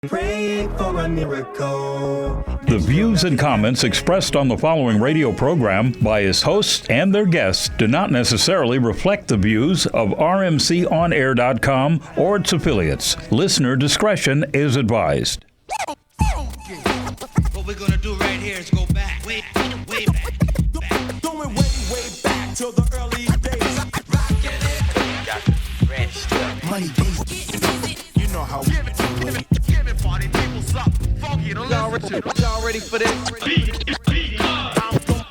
Pray for a miracle. The views and comments expressed on the following radio program by its hosts and their guests do not necessarily reflect the views of rmconair.com or its affiliates. Listener discretion is advised. What we're gonna do right here is go back, way back. Going way back to the early days. Got fresh stuff. Money days. You know how we Give it, party people suck. Funky to listen to. Y'all ready for this? I'm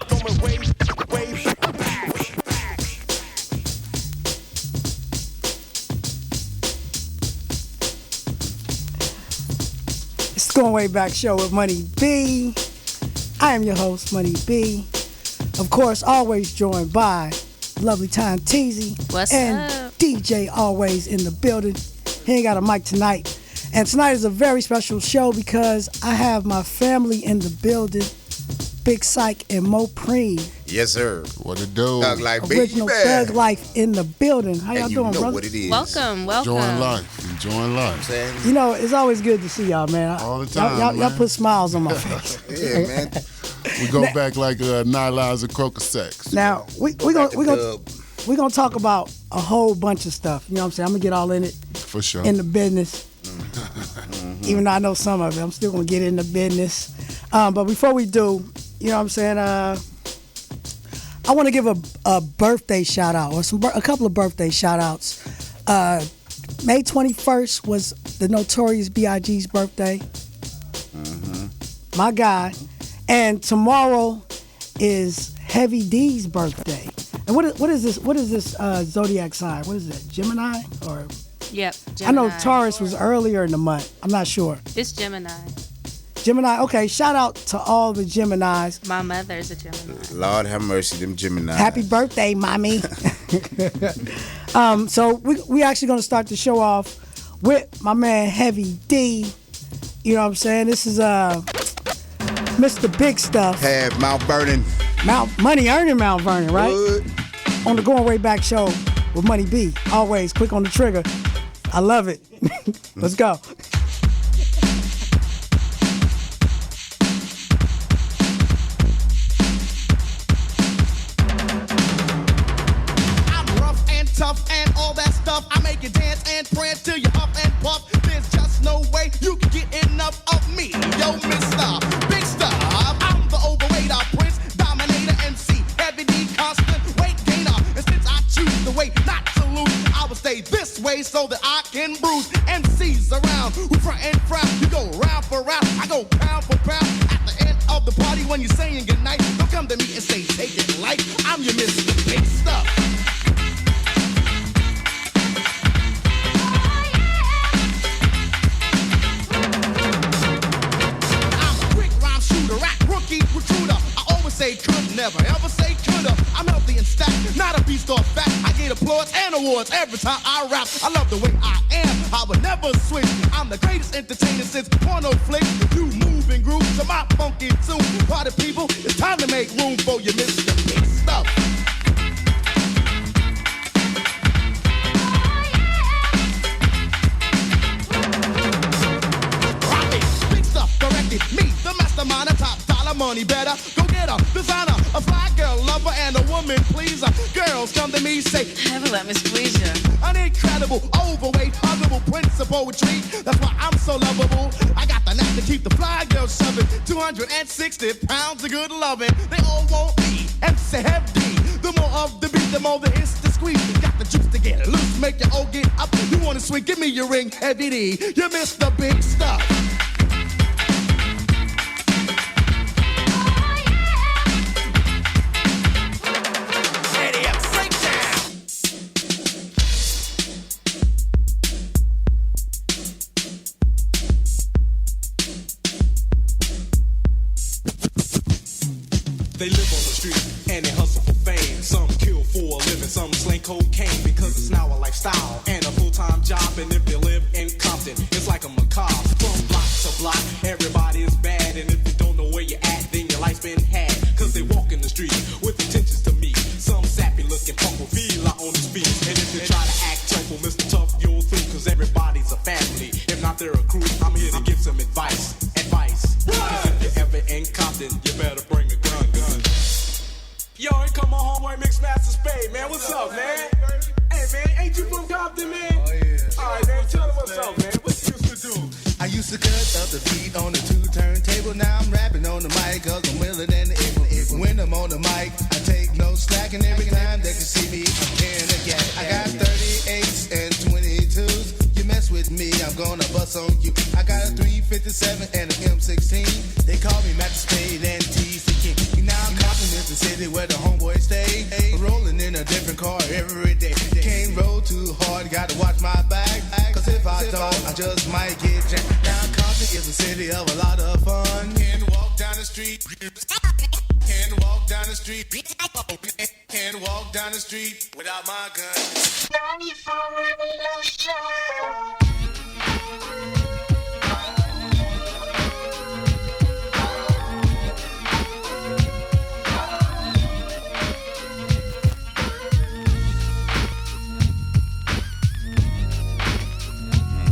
going way back. It's Going Way Back show with Money B. I am your host, Money B. Of course, always joined by lovely time Teezy. What's and up? DJ always in the building. He ain't got a mic tonight. And tonight is a very special show because I have my family in the building. Big Syke and MoPreme. Yes, sir. What it do? Thug Life, Original baby. Thug Life in the building. How y'all And you doing, know brother? what it is. Welcome. Enjoying life. Enjoying life. Saying? You know, it's always good to see y'all, man. All the time, Y'all man. put smiles on my face. Yeah, man. We go back like 9 lives of croaker sex. Now, we gonna talk about a whole bunch of stuff. You know what I'm saying? I'm gonna get all in it. For sure. In the business. Even though I know some of it, I'm still gonna get in the business. But before we do, you know what I'm saying? I want to give a birthday shout out or a couple of birthday shout outs. May 21st was the Notorious B.I.G.'s birthday. My guy. And tomorrow is Heavy D's birthday. And what is this? What is this zodiac sign? What is it? Gemini or? Yep. I know Gemini. Taurus was earlier in the month. I'm not sure. It's Gemini. Gemini. Okay. Shout out to all the Geminis. My mother's a Gemini. Lord have mercy, them Gemini. Happy birthday, mommy. So we actually gonna start the show off with my man Heavy D. You know what I'm saying? This is Mr. Big Stuff. Have Mount Vernon. Money earning Mount Vernon, right? Good. On the Going Way Back show with Money B. Always quick on the trigger. I love it. Let's go. I'm rough and tough and all that stuff. I make you dance and prance till you huff and puff. There's just no way you can get enough of me. Yo, Mr. Big Stuff. I'm the overweight prince, dominator, MC, heavy D, constant weight gainer. And since I choose the way not to lose, I will stay this way so that I can bruise MCs around who front and frown. You go round for round, I go pound for pound. At the end of the party when you're saying goodnight, don't come to me and say take it light. I'm your Mr. Big Stuff. I'm a quick rhyme shooter, rap rookie recruiter. I always say could, never ever say coulda. I'm healthy and stacked, not a beast or fat. I get applause and awards every time I rap. I love the way I am, I would never switch. I'm the greatest entertainer since porno flicks. You move and groove to my funky tune. Party people, it's time to make room for your Mr. Big Stuff. Big Stuff corrected me, the mastermind, a top dollar money better. Go get a designer, a fly girl lover, and a woman pleaser. Girls come to me, say, Never let me squeeze you. an incredible, overweight, huggable prince of poetry. That's why I'm so lovable. I got the knack to keep the fly girls shoving. 260 pounds of good loving. They all want me and say heavy. The more of the beat, the more the it's the squeeze. Got the juice to get it loose, make you all get up. You wanna swing? Give me your ring, Heavy D. You missed the Big Stuff. Ready up, break down. They live on the street and they hustle for fame. Some kill for a living, some sling cocaine because it's now a lifestyle and a full-time job. And if they live in Compton, it's like a macabre. From block to block, everybody is bad. And if you don't know where you're at, then your life's been had. Cause they walk in the street with intentions to meet some sappy looking punk with Vila on his feet. And if they try to act tough, well, Mr. Tough, you'll through. Cause everybody's a family. If not, they're a crew. I'm here to give some Mixmaster Spade, man. What's up, man? Hey, man, ain't you from Compton, man? Oh, yeah. All right, man, tell them what's up, man. What you used to do? I used to cut up the beat on the 2 turntable. Now I'm rapping on the mic, cause I'm willing and able. When I'm on the mic, I take no slack, and every time they can see me, I'm tearing a gap. I got 38s and 22s. You mess with me, I'm gonna bust on you. I got a 357 and an M16. They call me Master Spade and Teezy King. Now I'm Compton is the city where the homeboys stay. Rolling in a different car every day. Can't roll too hard, gotta watch my back. Cause if I don't, I just might get jammed. Now Compton is a city of a lot of fun. Can't walk down the street. Can't walk down the street. Can't walk down the street without my gun.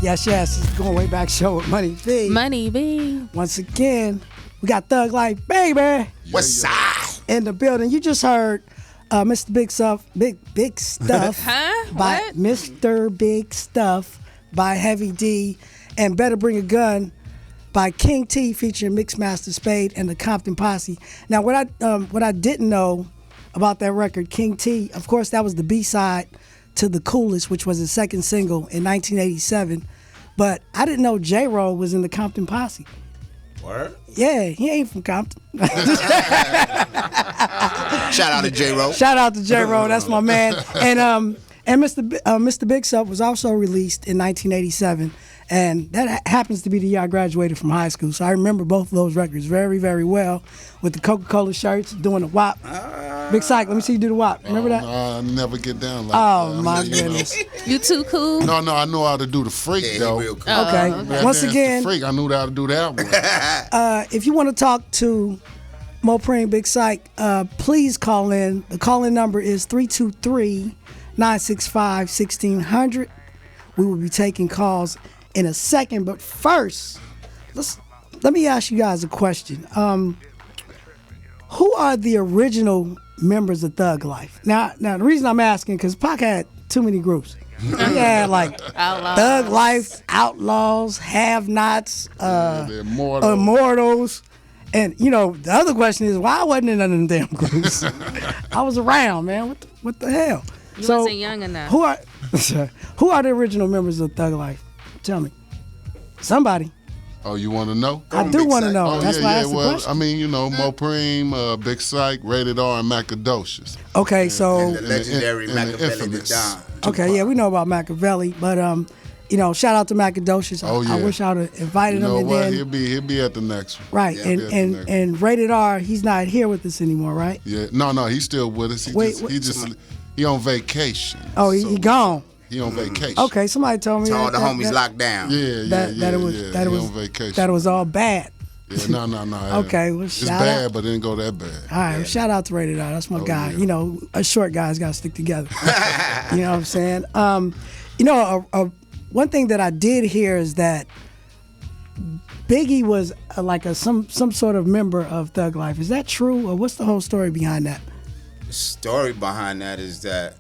Yes, it's going way back show with Money B. Money B. Once again, we got Thug Life, baby. What's side? In the building. You just heard Mr. Big Stuff, Big Stuff Huh? by What? Mr. Big Stuff by Heavy D, and Better Bring a Gun by King T featuring Mixmaster Spade and the Compton Posse. Now, what I didn't know about that record, King T, of course, that was the B-side to The Coolest, which was his second single in 1987. But I didn't know J-Ro was in the Compton Posse. Word? Yeah, he ain't from Compton. Shout out to J-Ro. Shout out to J-Ro, that's my man. And Mr. Big Stuff was also released in 1987, and that happens to be the year I graduated from high school. So I remember both of those records very, very well, with the Coca-Cola shirts, doing the WAP. Big Syke, let me see you do the WAP. Remember that? I never get down like that. Oh, my You know. goodness. You too cool? No, I know how to do the freak, Yeah, though. he real cool. Okay. That Once dance, again, the freak, I knew how to do that one. if you want to talk to MoPreme, Big Syke, please call in. The call-in number is 323-965-1600. We will be taking calls in a second, but first, let me ask you guys a question. Who are the original members of Thug Life? Now the reason I'm asking, because Pac had too many groups. He had like Outlaws. Thug Life, Outlaws, Have-Nots, The Immortal. Immortals. And, you know, the other question is, why wasn't in none of them damn groups? I was around, man. What the hell? You wasn't young enough. Who are the original members of Thug Life? Tell me. Somebody. Oh, you want to know? I do Big want to Syke. know. Oh, That's why I asked the well, question. I mean, you know, MoPreme, Big Syke, Rated R, and Macadocious. Okay, so... The legendary and the Machiavelli the infamous. Don. Okay, yeah, we know about Machiavelli, but you know, shout out to Macadocious. Oh, yeah. I wish I'd have invited You know him. And what? then, He'll be at the next one. right, Yeah, he'll be at the next one. and Rated R, he's not here with us anymore, right? Yeah, no, he's still with us. He on vacation. Oh, he gone. He on vacation. Okay, somebody told me To all the that- homies that- locked down. Yeah, that it was yeah. that it He was on vacation. that it was all bad. Yeah, no. Okay, well, it's shout bad, out. but it didn't go that bad. All right, well, shout out to Rated R. That's my guy. yeah. You know, us short guys got to stick together. You know what I'm saying? You know, one thing that I did hear is that Biggie was some sort of member of Thug Life. Is that true, or what's the whole story behind that? The story behind that is that,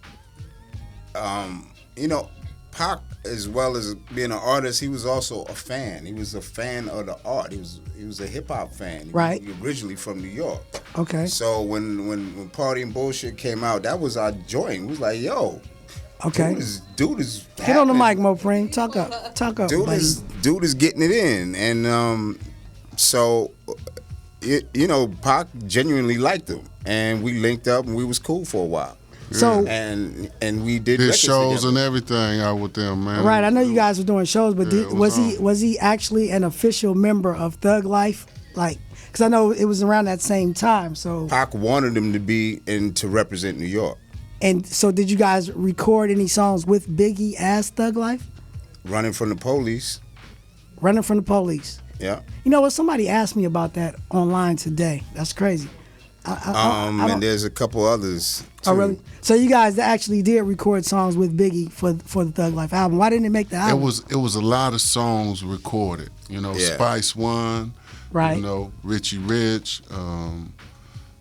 you know, Pac, as well as being an artist, he was also a fan. He was a fan of the art. He was a hip hop fan. Right. He originally from New York. Okay. So when Party and Bullshit came out, that was our joint. We was like, yo, Okay. dude is Get on the mic, happening. MoPreme. Talk up, Dude buddy. is getting it in, and you know, Pac genuinely liked him, and we linked up, and we was cool for a while. So And we did His records shows together. and everything out with them, man. right, I know you guys were doing shows, but Yeah, it was was on. he actually an official member of Thug Life? Like, because I know it was around that same time. So Pac wanted him to be and to represent New York. and so did you guys record any songs with Biggie as Thug Life? Running from the police. Running from the Police. Yeah. You know what? Somebody asked me about that online today. That's crazy. I don't- And there's a couple others. Too. Oh, really? So you guys actually did record songs with Biggie for the Thug Life album. Why didn't it make the It album? was a lot of songs recorded. You know, Yeah. Spice One. Right. You know, Richie Rich.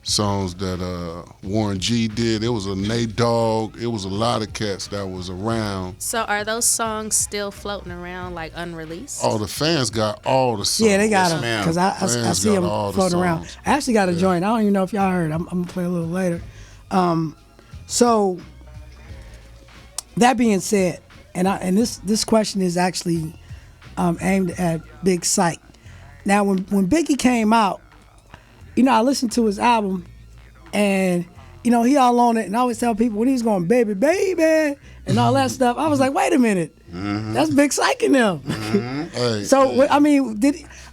songs that Warren G did. It was a Nate Dogg. It was a lot of cats that was around. So are those songs still floating around like unreleased? Oh, the fans got all the songs. Yeah, they got Yes, them ma'am. because I Fans see them got all the floating around. songs. I actually got a joint. I don't even know if y'all heard. I'm gonna play a little later. So that being said, and this question is actually aimed at Big Syke. Now, when Biggie came out, I listened to his album, and he all on it, and I always tell people when he's going baby, baby, and all that stuff. I was like, wait a minute, that's Big Syke in them. Hey, So I mean,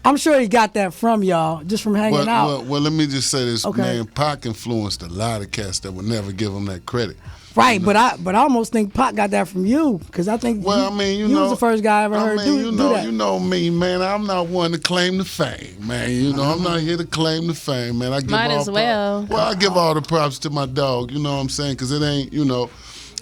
I'm sure he got that from y'all, just from hanging out. Well, let me just say this, Okay. man. Pac influenced a lot of cats that would never give him that credit. Right, but I almost think Pac got that from you, because I think Well, I mean, you was the first guy I ever heard do that. You know me, man. I'm not one to claim the fame, man. I'm not here to claim the fame, man. I give Might all as well. I give all the props to my dog. You know what I'm saying? Because it ain't,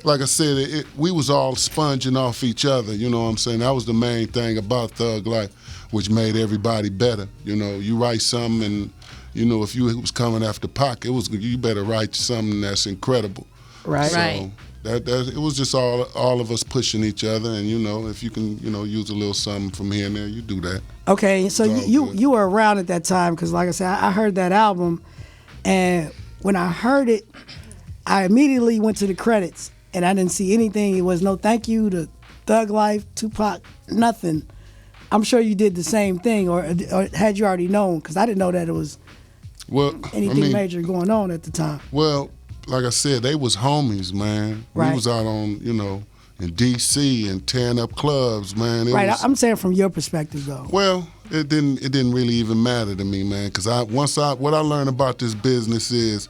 like I said, we was all sponging off each other. You know what I'm saying? That was the main thing about Thug Life, which made everybody better. You write something, and if you was coming after Pac, you better write something that's incredible. Right. So Right. that it was just all of us pushing each other, and if you can use a little something from here and there, you do that. Okay, so It's all you good. you were around at that time, because like I said, I heard that album, and when I heard it, I immediately went to the credits, and I didn't see anything. It was no thank you to Thug Life, Tupac, nothing. I'm sure you did the same thing, or had you already known? Because I didn't know that it was Well, anything major going on at the time. Well, like I said, they was homies, man. Right. We was out on, in D.C. and tearing up clubs, man. Right, Was, I'm saying from your perspective, though. well, it didn't really even matter to me, man. Because what I learned about this business is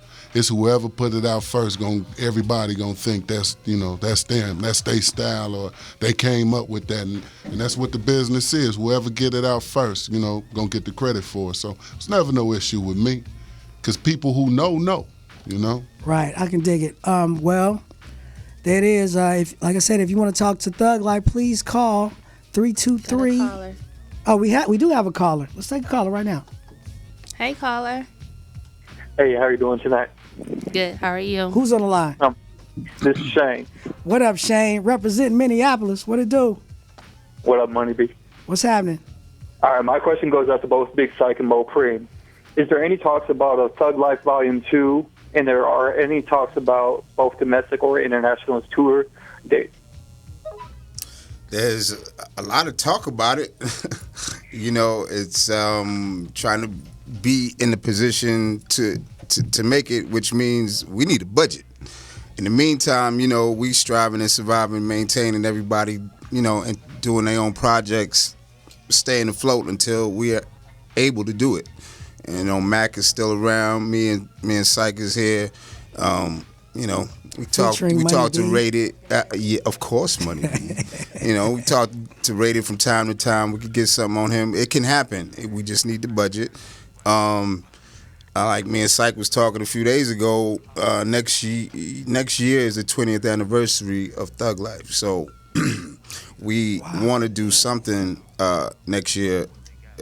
whoever put it out first, everybody gonna think that's them, that's their style, or they came up with that, and that's what the business is. Whoever get it out first, gonna get the credit for it. So it's never no issue with me, because people who know. Right, I can dig it. Well, there it is. Like I said, if you want to talk to Thug Life, please call 323. Got a caller. Oh, we do have a caller. Let's take a caller right now. Hey, caller. Hey, how are you doing tonight? Good. How are you? Who's on the line? This is Shane. What up, Shane? Representing Minneapolis. What it do? What up, Money B? What's happening? All right, my question goes out to both Big Syke and MoPreme. Is there any talks about a Thug Life Volume 2, and there are any talks about both domestic or international tour dates? There's a lot of talk about it. It's trying to be in the position to make it, which means we need a budget. In the meantime, we striving and surviving, maintaining everybody, and doing their own projects, staying afloat until we are able to do it. And Mac is still around. Me and Syke is here. We talked to Rated. Yeah, of course, Money. We talked to Rated from time to time. We could get something on him. It can happen. We just need the budget. Like me and Syke was talking a few days ago. Next year is the 20th anniversary of Thug Life. So we want to do something next year.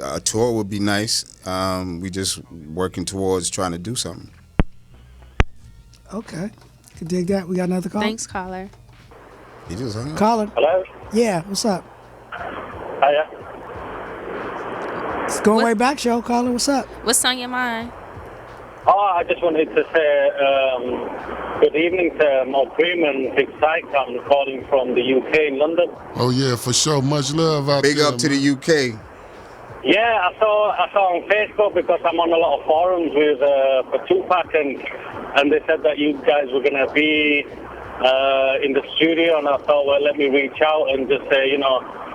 A tour would be nice. We just working towards trying to do something. Okay. Can dig that. We got another call? Thanks, caller. He just hung up. Caller. Hello? Yeah, what's up? Hiya. It's Going What? Way Back show. Caller, what's up? What's on your mind? Oh, I just wanted to say good evening to MoPreme and Big Syke. I'm calling from the UK in London. Oh yeah, for sure. Much love out Big there. up to the UK. Yeah, I saw on Facebook, because I'm on a lot of forums with for Tupac, and they said that you guys were gonna be in the studio, and I thought, well, let me reach out and just say,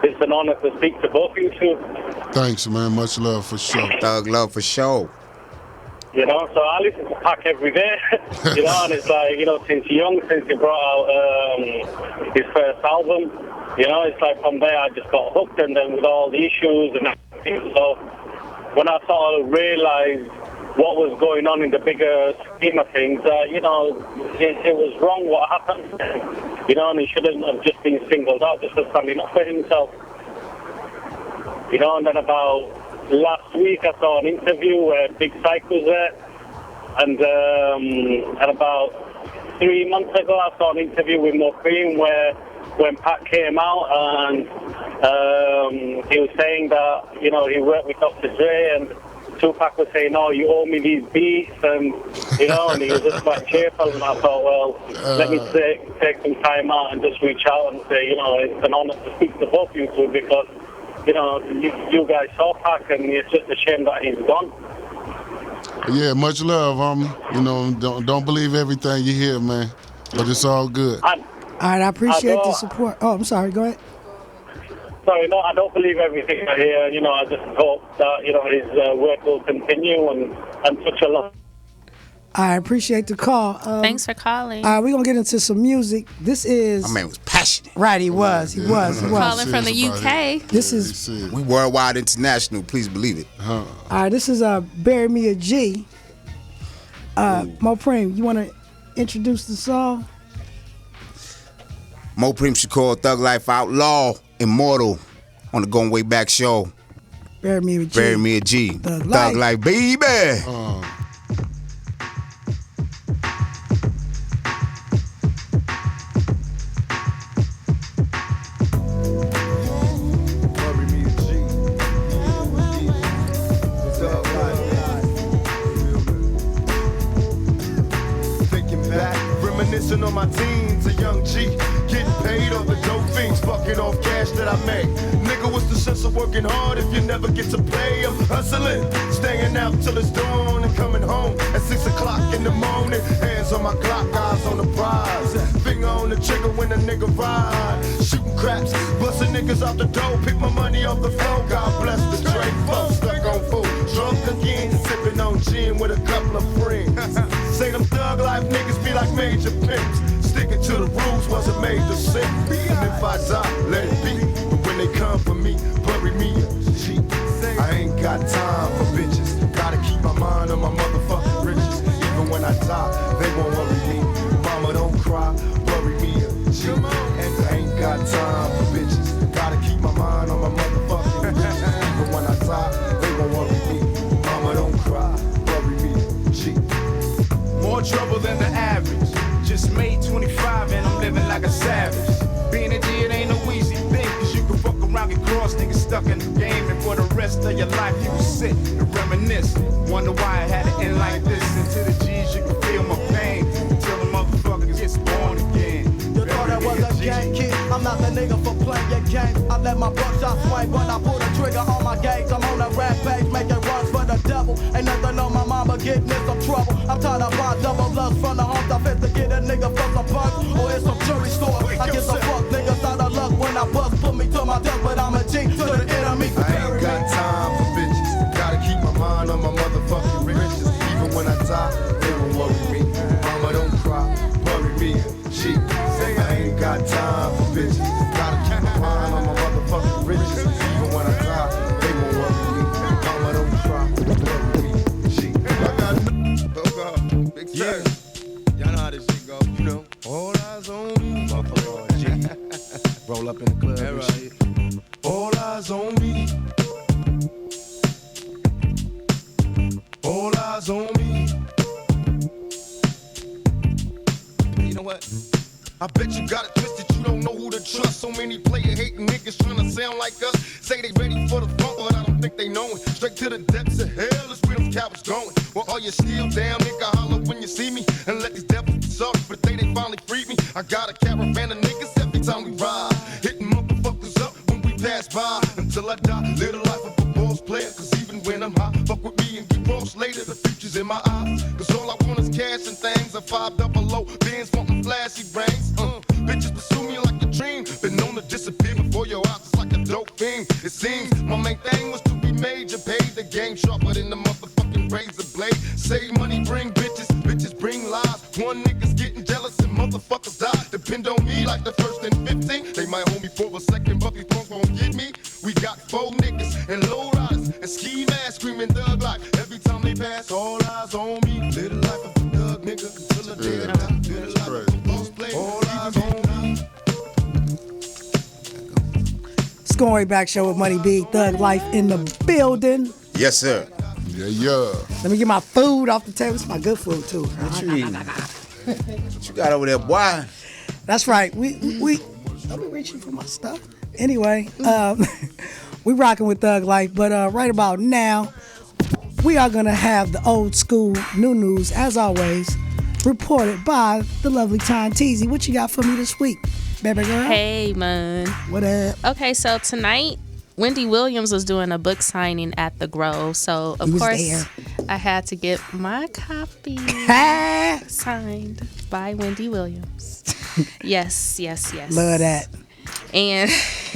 it's an honor to speak to both of you two. Thanks, man. Much love for sure. Thug love for sure. So I listen to Pac every day, and it's like, since he brought out his first album, it's like from there I just got hooked, and then with all the issues and everything. So when I sort of realized what was going on in the bigger scheme of things, it was wrong what happened, and he shouldn't have just been singled out just for standing up for himself. And then about last week I saw an interview where Big Syke was there, And about 3 months ago, I saw an interview with MoPreme where when Pat came out and he was saying that, you know, he worked with Dr. Dre and Tupac was saying, "Oh, you owe me these beats," and you know, and he was just quite cheerful. And I thought, well, let me take some time out and just reach out and say, you know, it's an honor to speak to both you two because, you know, you guys saw Pac, and it's just a shame that he's gone. Yeah, much love, homie. You know, don't believe everything you hear, man, but it's all good. All right, I appreciate the support. Oh, I'm sorry. Go ahead. Sorry, no, I don't believe everything I hear. You know, I just hope that, you know, his work will continue and such a lot. I appreciate the call. Thanks for calling. All right, we're going to get into some music. This is... My man was passionate. Right, he was. Calling from the UK. This is... We worldwide international, please believe it. All right, this is Bury Me a G. MoPreme, you want to introduce the song? MoPreme Shakur, Thug Life Outlaw, Immortal on the Going Way Back show. Bury Me a G. Bury Me a G. Thug Life, baby. On my teens, a young G, getting paid off the dope fiends, fucking off cash that I made. Nigga, what's the sense of working hard if you never get to play? I'm hustling, staying out till it's dawn and coming home at 6 o'clock in the morning. Hands on my clock, eyes on the prize. Finger on the trigger when a nigga ride. Shooting craps, busting niggas out the door, pick my money off the floor. God bless the Dre folks, stuck on food. Drunk again, sipping on gin with a couple of friends. Say them thug life niggas be like major pimps. Sticking to the rules wasn't made to sin. And if I die, let it be. But when they come for me, bury me a G. I ain't got time for bitches. Gotta keep my mind on my motherfucking riches. Even when I die, they won't worry me. Mama, don't cry, bury me a G. And I ain't got time for bitches. Gotta keep my mind on my motherfucking riches. Even when I die, they won't worry me. Mama, don't cry, bury me a G. More trouble than the average. Just made 25 and I'm living like a savage. Being a G, it ain't no easy thing, cause you can fuck around, get cross, niggas stuck in the game, and for the rest of your life you will sit and reminisce. Wonder why it had to end like this. And to the G's you can feel my pain until the motherfucker gets born again. You thought I was a gang kid, I'm not the nigga for playing your game. I let my buckshot swing when I pull the trigger on my gauge. I'm on a rampage, making runs for the devil. Ain't nothing on my mama getting in some trouble. I'm tired of buying double lust from the homes I fit to get a nigga for some punch or in some jewelry store. I get some fuck niggas out of luck when I bust, put me to my death, but I'm a G to the enemy. I ain't got time for bitches. Gotta keep my mind on my motherfucking riches. Even when I die, they won't worry me. Mama, don't cry, bury me a G. Say I ain't got time for bitches. Gotta keep my mind on my motherfucking riches. Even when I die, they won't worry me. Mama, don't cry, bury me a G. I got Big Syke. Y'all know how this shit go, you know. All eyes on me. G. Roll up in the club and shit. All eyes on me. All eyes on me. You know what? I bet you got it twisted, you don't know who to trust. So many player hating niggas trying to sound like us. Say they ready for the funk, but I don't think they know it. Straight to the depths of hell is where them cowards going. Well, are you still down, nigga? Holler when you see me. And let these devils be sorry for the day they finally freed me. I got a caravan of niggas every time we ride. Hitting motherfuckers up when we pass by. Until I die, live the life of a boss player. Cause even when I'm high, fuck with me and get crossed later. The future's in my eyes. Cause all I want is cash and things. A 5 double low, bands wanting flashy brains. Bitches pursue me like a dream. Been known to disappear before your eyes. It's like a dope thing. It seems my main thing was to be major. Paid the game sharper than the motherfucking razor blade. Save money, bring bitches. Bitches bring lies. One nigga's getting jealous and motherfuckers die. Depend on me like the first and 15. They might hold me for a second, but these punks won't get me. We got 4 niggas and low riders and ski masks screaming thug life. Every time they pass, all eyes on me. Live the life of a thug nigga until the day I die. Live the life of a boss player. All eyes on me. It's Going Way Back show with Money B, Thug Life in the building. Yes, sir. Yeah. Let me get my food off the table. It's my good food too. What you eating? What you got over there, boy? That's right. We I'll be reaching for my stuff. Anyway, we rocking with Thug Life, but right about now, we are gonna have the old school new news, as always, reported by the lovely Time Teezy. What you got for me this week, baby girl? Hey, man. What up? Okay, so tonight, Wendy Williams was doing a book signing at the Grove. So, of course, there. I had to get my copy signed by Wendy Williams. Yes. Love that. And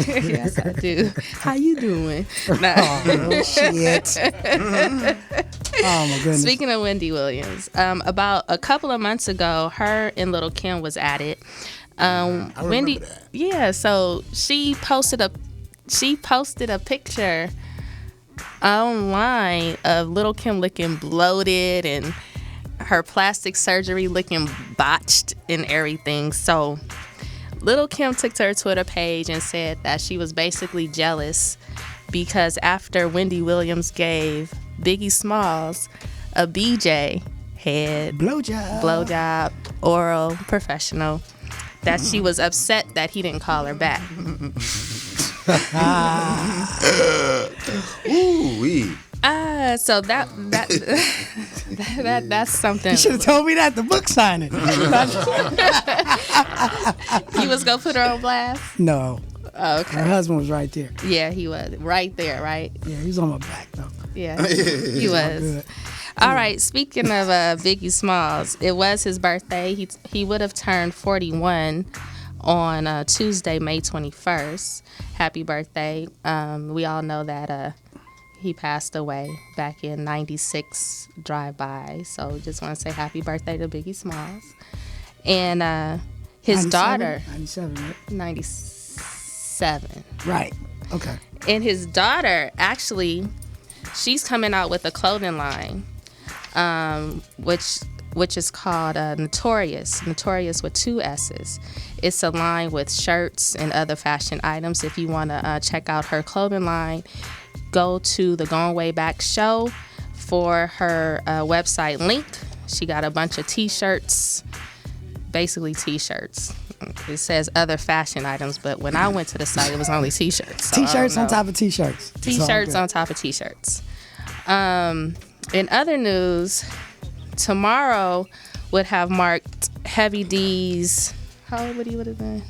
yes, I do. How you doing? Nah. Oh, shit. Oh, my goodness. Speaking of Wendy Williams, about a couple of months ago, her and Lil Kim was at it. I Wendy, remember that. yeah. So she posted a picture online of Lil Kim looking bloated and her plastic surgery looking botched and everything. So Lil Kim took to her Twitter page and said that she was basically jealous because after Wendy Williams gave Biggie Smalls a BJ head, blowjob, oral, professional, that she was upset that he didn't call her back. Ooh wee. So that's something. You should have told me that, the book signing. He was gonna put her on blast? No. Oh, okay. Her husband was right there. Yeah, he was. Right there, right? Yeah, he was on my back, though. Yeah, he was. Good. All right, speaking of Biggie Smalls, it was his birthday. He would have turned 41 on Tuesday, May 21st. Happy birthday. We all know that he passed away back in 96 drive-by. So just want to say happy birthday to Biggie Smalls. And his 97? daughter. 97, right? 97. Right. Okay. And his daughter, actually, she's coming out with a clothing line, which is called Notorious with 2 S's. It's a line with shirts and other fashion items. If you want to check out her clothing line, go to the Going Way Back show for her website link. She got a bunch of t-shirts, basically t-shirts. It says other fashion items, but when I went to the site, it was only t-shirts. So T-shirts on top of t-shirts. T-shirts on top of t-shirts. In other news, tomorrow would have marked Heavy D's, how old would he would have been?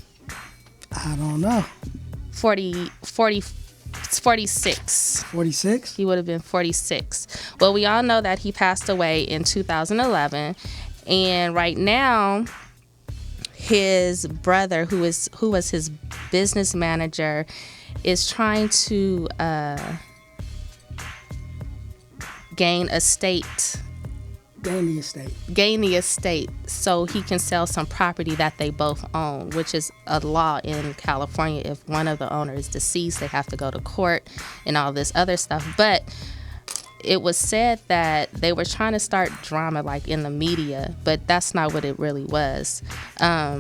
I don't know. 46. 46? He would have been 46. Well, we all know that he passed away in 2011, and right now, his brother, who was his business manager, is trying to gain the estate so he can sell some property that they both own, which is a law in California. If one of the owners is deceased, they have to go to court and all this other stuff. But it was said that they were trying to start drama like in the media, but that's not what it really was. That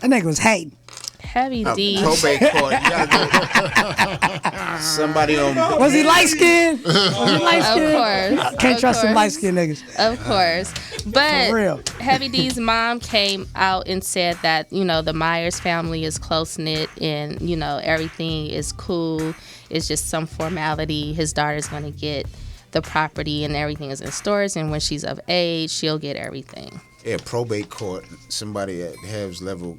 nigga was hating. Heavy D. Probate court. You gotta go. Somebody on. Was he light skinned? Of course. Can't trust them light skinned niggas. Of course. But For real. Heavy D's mom came out and said that, the Myers family is close knit and, everything is cool. It's just some formality. His daughter's going to get the property and everything is in stores, and when she's of age, she'll get everything. Yeah, probate court. Somebody at Habs level,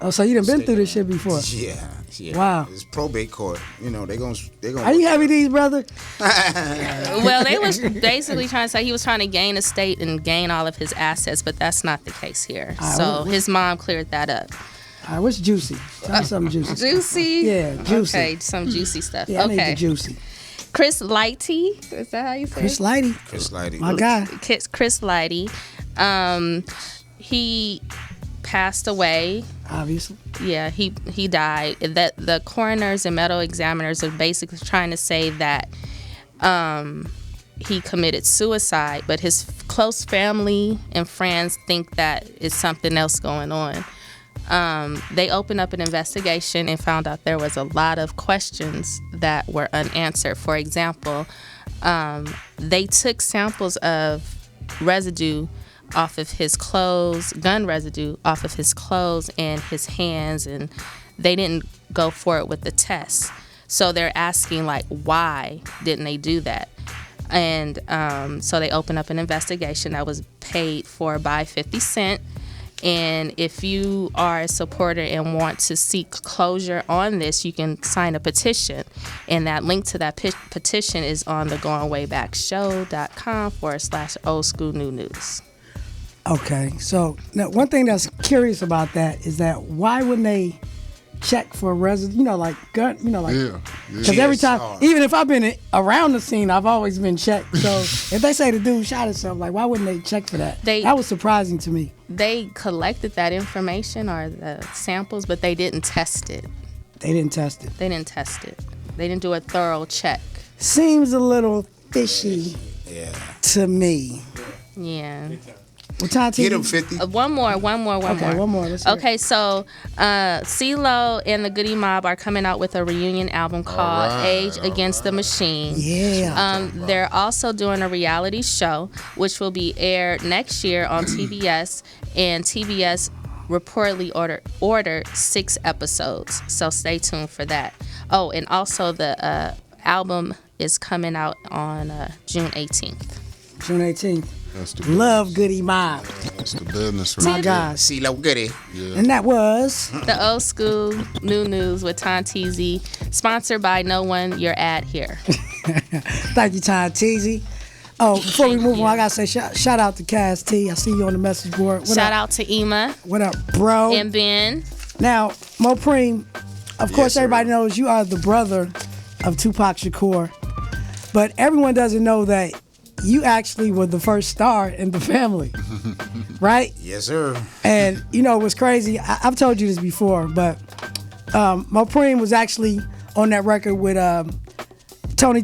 Oh, so you done been through this shit before? Yeah. Wow. It's probate court. They gonna. Are you Heavy D's brother? Well, they was basically trying to say he was trying to gain estate and gain all of his assets, but that's not the case here. So his mom cleared that up. All right, what's juicy? Tell me something juicy. Juicy? Yeah, juicy. Okay, some juicy stuff. Yeah, I okay. need the juicy. Chris Lighty, is that how you say Chris it? Lighty. My guy. Chris Lighty. He passed away. Obviously. Yeah, he died. That the coroners and medical examiners are basically trying to say that he committed suicide, but his close family and friends think that it's something else going on. They opened up an investigation and found out there was a lot of questions that were unanswered. For example, they took samples of residue off of his clothes, gun residue off of his clothes and his hands, and they didn't go for it with the test. So they're asking, like, why didn't they do that? And so they opened up an investigation that was paid for by 50 Cent. And if you are a supporter and want to seek closure on this, you can sign a petition. And that link to that petition is on the goingwaybackshow.com/old school new news. Okay, so now one thing that's curious about that is that why wouldn't they check for residue? Like gun, because every time, even if I've been around the scene, I've always been checked. So if they say the dude shot himself, like why wouldn't they check for that? That was surprising to me. They collected that information or the samples, but they didn't test it. They didn't test it. They didn't test it. They didn't do a thorough check. Seems a little fishy to me. Yeah. What time Get him 50. One more. Okay, one more. Let's hear Okay, so CeeLo and the Goodie Mob are coming out with a reunion album called Age Against the Machine. Yeah. They're also doing a reality show, which will be aired next year on TBS, and TBS reportedly ordered 6 episodes, so stay tuned for that. Oh, and also the album is coming out on June 18th. June 18th. That's the Love Goodie Mob. That's the business, My right? God. CeeLo Goodie. Yeah. And that was The Old School New News with Tom Teezy, sponsored by No One Your Ad Here. Thank you, Tom Teezy. Oh, before we move on, I gotta say shout out to Cass T. I see you on the message board. What Shout up? out to Ema What up, bro? and Ben. Now, MoPreme, of course, sir. everybody knows you are the brother of Tupac Shakur, but everyone doesn't know that you actually were the first star in the family, right? Yes, sir. And what's crazy? I've told you this before, but MoPreme was actually on that record with Tony,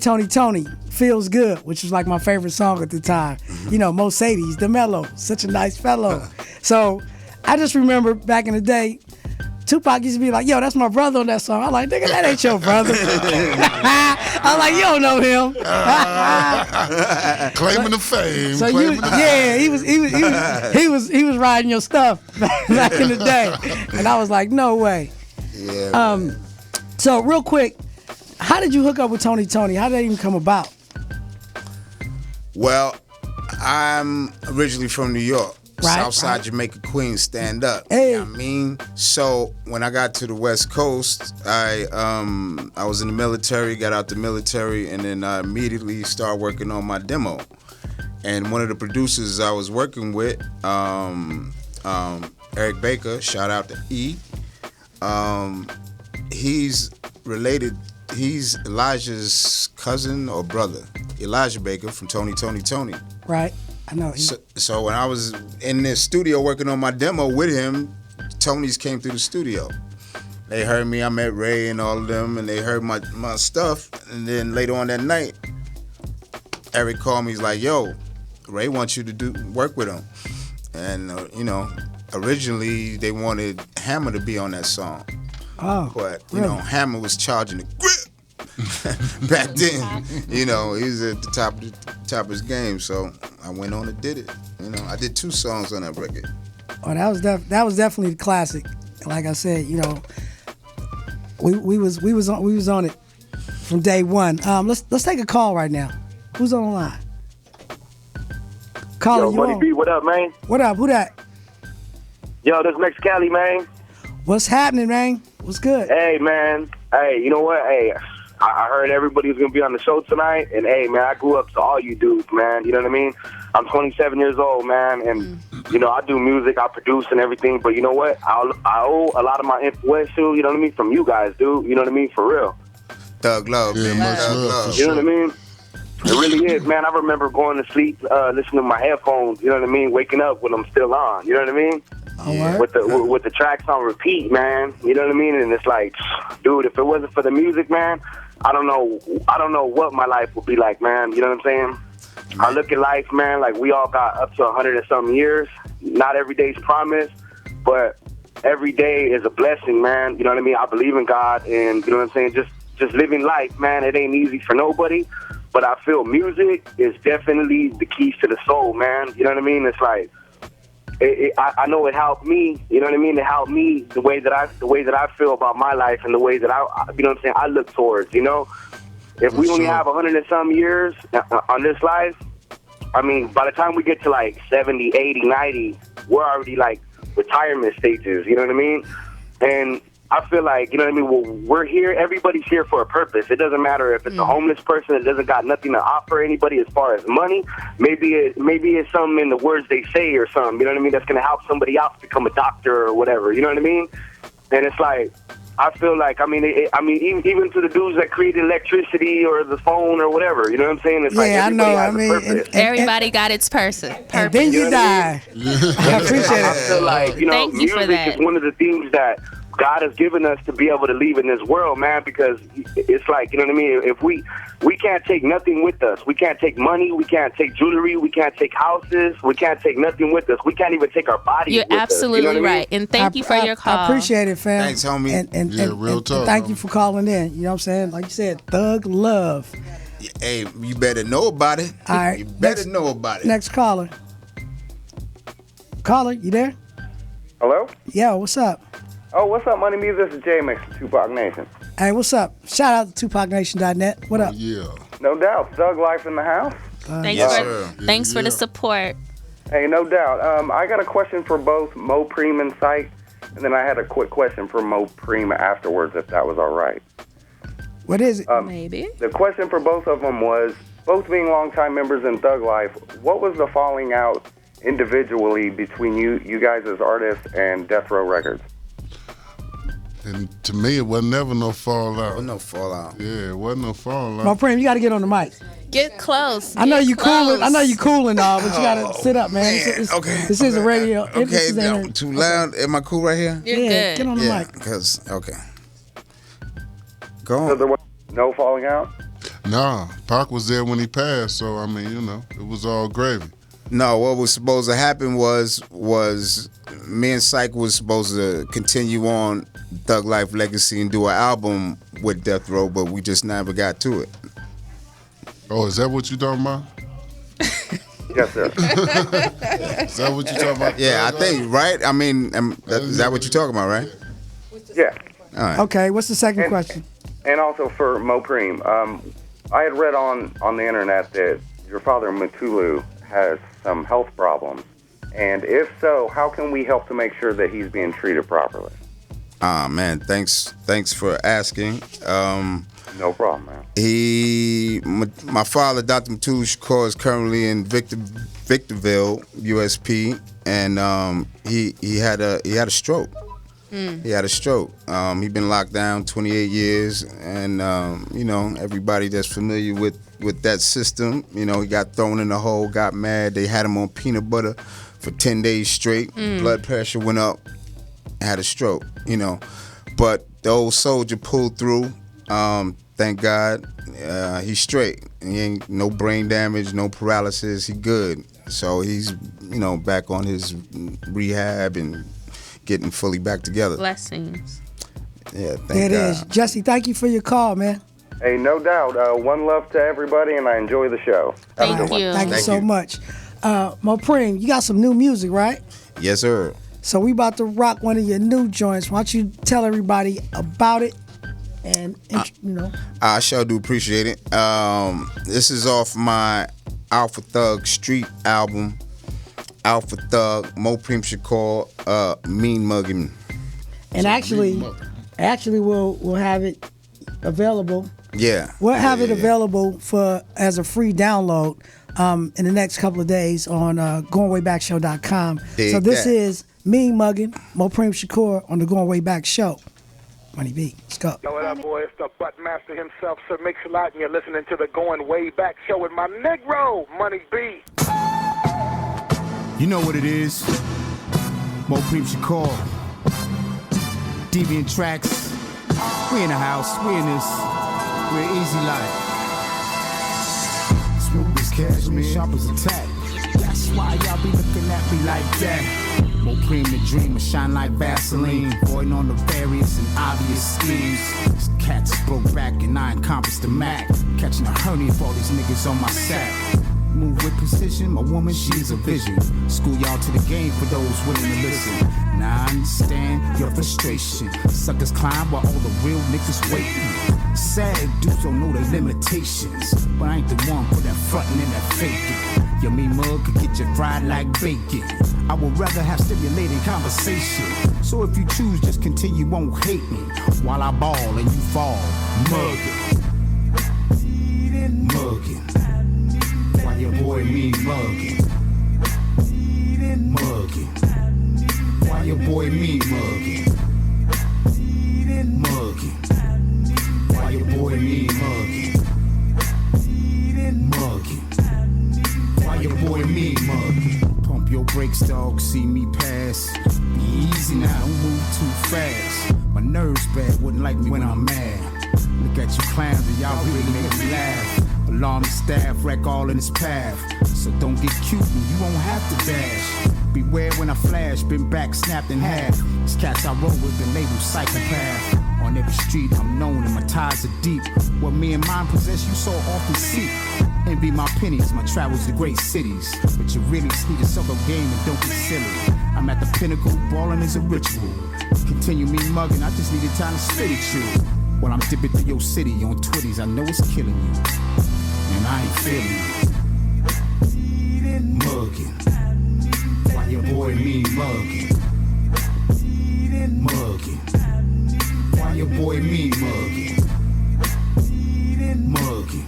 Feels Good, which was like my favorite song at the time. Mo Sadie's, the mellow, such a nice fellow. So I just remember back in the day, Tupac used to be like, yo, that's my brother on that song. I'm like, nigga, that ain't your brother. I'm like, you don't know him. Claiming the fame. So claiming he was riding your stuff back in the day. And I was like, no way. Yeah. So real quick, how did you hook up with Tony? How did that even come about? Well, I'm originally from New York. Right, Southside Jamaica, Queens, stand up. Hey. You know what I mean? So when I got to the West Coast, I was in the military, got out the military, and then I immediately started working on my demo. And one of the producers I was working with, Eric Baker, shout out to E. He's related. He's Elijah's cousin or brother, Elijah Baker from Tony. Right. I know. So when I was in the studio working on my demo with him, Tony's came through the studio. They heard me, I met Ray and all of them, and they heard my stuff. And then later on that night, Eric called me, he's like, yo, Ray wants you to work with him. And, originally they wanted Hammer to be on that song. Oh, But, really? Hammer was charging the grip. Back then, he was at the top of his game, so I went on and did it. I did 2 songs on that record. Oh, that was definitely the classic. Like I said, we was on it from day one. Let's take a call right now. Who's on the line? Caller, Yo, Money B, what up, man? What up? Who that? Yo, this Mex Cali, man. What's happening, man? What's good? Hey, man. Hey, you know what? Hey, I heard everybody was going to be on the show tonight, and hey, man, I grew up to all you dudes, man. You know what I mean? I'm 27 years old, man, and, I do music, I produce and everything, but you know what? I owe a lot of my influential, you know what I mean, from you guys, dude. You know what I mean? For real. Thug Love, Yeah, man. much Thug love, Love. for You know what I mean? It really is, man. I remember going to sleep, listening to my headphones, you know what I mean, waking up when I'm still on, you know what I mean? Yeah. With the tracks on repeat, man. You know what I mean? And it's like, dude, if it wasn't for the music, man, I don't know what my life would be like, man. You know what I'm saying? I look at life, man, like we all got up to 100 and something years. Not every day's promise, but every day is a blessing, man. You know what I mean? I believe in God, and you know what I'm saying? Just living life, man. It ain't easy for nobody, but I feel music is definitely the keys to the soul, man. You know what I mean? It's like, I know it helped me. You know what I mean? It helped me the way that I feel about my life and the way that you know what I'm saying, I look towards, you know? If we only have 100 and some years on this life, I mean, by the time we get to like 70, 80, 90, we're already like retirement stages, you know what I mean? And I feel like, you know what I mean, well, we're here, everybody's here for a purpose. It doesn't matter if it's a homeless person that doesn't got nothing to offer anybody as far as money. Maybe it's something in the words they say or something, you know what I mean, that's going to help somebody else become a doctor or whatever, you know what I mean? And it's like, I feel like, even to the dudes that created electricity or the phone or whatever, you know what I'm saying? It's like everybody has a purpose. Everybody got its person. And then you die. I appreciate it. I feel like, you know, Thank you for music that. is one of the things that God has given us to be able to leave in this world, man, because it's like, you know what I mean? If we can't take nothing with us. We can't take money. We can't take jewelry. We can't take houses. We can't take nothing with us. We can't even take our bodies You're with absolutely us. You know what I mean? right. And thank you for your call. I appreciate it, fam. Thanks, homie. And real talk. And thank you for calling in. You know what I'm saying? Like you said, thug love. Hey, you better know about it. All right. You better know about it. Next caller. Caller, you there? Hello? Yo, what's up? Oh, what's up, Money Music? This is J-Mix, Tupac Nation. Hey, what's up? Shout out to TupacNation.net. What up? Yeah. No doubt. Thug Life in the house. Thanks for the support. Hey, no doubt. I got a question for both MoPreme and Syke, and then I had a quick question for MoPreme afterwards, if that was all right. What is it? Maybe. The question for both of them was, both being longtime members in Thug Life, what was the falling out individually between you guys as artists and Death Row Records? And to me, it was never no fallout. No fallout. Yeah, it wasn't no fallout. MoPreme, you got to get on the mic. Get close. I know you close. cooling. I know you cooling, but you got to sit up, man. Okay. This is a radio. Okay, too loud. Am I cool right here? You're good. Get on the mic. Okay. Go on. So there was no falling out? Nah, Pac was there when he passed, so I mean, you know, it was all gravy. No, what was supposed to happen was me and Syke was supposed to continue on Thug Life legacy and do an album with Death Row, but we just never got to it. Oh, is that what you talking about? Yes, sir. Is that what you talking about? Yeah, I think, right? I mean, is that what you're talking about, right? Yeah. All right. Okay, what's the second question? And also for MoPreme, I had read on the internet that your father, Mutulu, has some health problems. And if so, how can we help to make sure that he's being treated properly? Man, thanks for asking. No problem, man. My father, Dr. Mutulu Shakur, is currently in Victorville, USP, and he had a stroke. He had a stroke. He'd been locked down 28 years, and you know, everybody that's familiar with that system, you know, he got thrown in the hole, got mad. They had him on peanut butter for 10 days straight. Blood pressure went up, had a stroke, you know. But the old soldier pulled through. Thank God, he's straight. He ain't no brain damage, no paralysis. He good. So he's, you know, back on his rehab and getting fully back together. Blessings. Yeah, thank There it God. is. Jesse, thank you for your call, man. Hey, no doubt. One love to everybody, and I enjoy the show. Thank you. Thank you so much. MoPreme, you got some new music, right? Yes, sir. So we about to rock one of your new joints. Why don't you tell everybody about it? And you know, I sure do appreciate it. This is off my Alpha Thug Street album. Alpha Thug, MoPreme Shakur, Mean Muggin'. And actually we'll have it available. Yeah. We'll have it available as a free download in the next couple of days on GoingWayBackShow.com. So this is Mean Muggin', MoPreme Shakur on the Going Way Back Show. Money B, let's go. Yo, what up, boy? It's the butt master himself, Sir Mix-a-Lot, and you're listening to the Going Way Back Show with my Negro, Money B. You know what it is. MoPreme Shakur. Deviant Tracks. We in the house. We in this. We're easy life. Smooth as cash, man. Sharp as a tack. That's why y'all be looking at me like that. MoPreme the dreamer, shine like Vaseline. Voiding on the various and obvious schemes. Cats broke back and I encompassed the Mac. Catching a hernia for all these niggas on my sack. Move with precision, my woman, she's a vision. School y'all to the game for those willing to listen. Now I understand your frustration. Suckers climb while all the real niggas waiting. Sad dudes don't know their limitations, but I ain't the one for that frontin' and that faking. Your mean mug could get you fried like bacon. I would rather have stimulating conversation. So if you choose, just continue, won't hate me while I ball and you fall. Mugging. Mugging. Why your boy me mugging? Mugging. Why your boy me mugging? Mugging. Why your boy me mugging? Mugging. Why your boy me mugging? Pump your brakes, dog, see me pass. Be easy now, don't move too fast. My nerves bad, wouldn't like me when I'm mad. Look at you clowns and y'all really make me laugh. Alarm the staff, wreck all in his path. So don't get cute and you won't have to dash. Beware when I flash, been back, snapped in half. These cats I roll with been labeled psychopath. On every street I'm known and my ties are deep. What me and mine possess you so often seek. Envy my pennies, my travels to great cities. But you really need to suck up game and don't be silly. I'm at the pinnacle, balling is a ritual. Continue me mugging, I just needed time to spit at you. While I'm dipping through your city on Twitties, I know it's killing you. And I ain't feeling it. Mugging. Why your boy me mugging? Mugging. Why your boy me mugging? Mugging.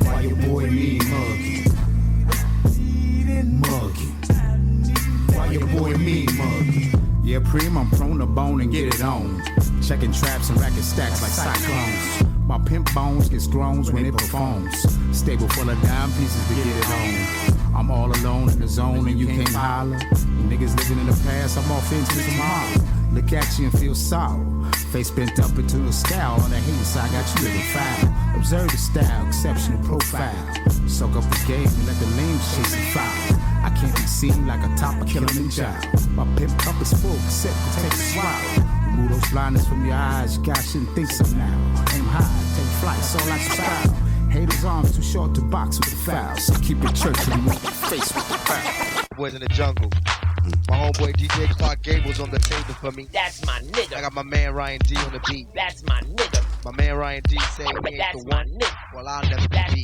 Why your boy me mugging? Mugging. Why your boy me mugging? Yeah, Preme, I'm prone to bone and get it on. Checking traps and racket stacks like cyclones. My pimp bones gets groans when it performs. Stable full of dime pieces to get it on. I'm all alone in the zone and you can't holler. You niggas living in the past, I'm off into tomorrow. Look at you and feel sour. Face bent up into a scowl. On the hating side, got you living foul. Observe the style, exceptional profile. Soak up the game and let the lames chase and foul. I can't be seen like a top of Kilimanjaro. My pimp cup is full, sip, take a swallow. Remove those blinders from your eyes, you guys shouldn't think so now. Aim high, take flight, so like a style. Haters' arms too short to box with the foul, so keep it church and move your face with the foul. Boys in the jungle. My homeboy DJ Clark Gable's on the table for me. That's my nigga. I got my man Ryan D on the beat. That's my nigga. My man Ryan D say he ain't That's the my one. nigga. Well, I'll never be.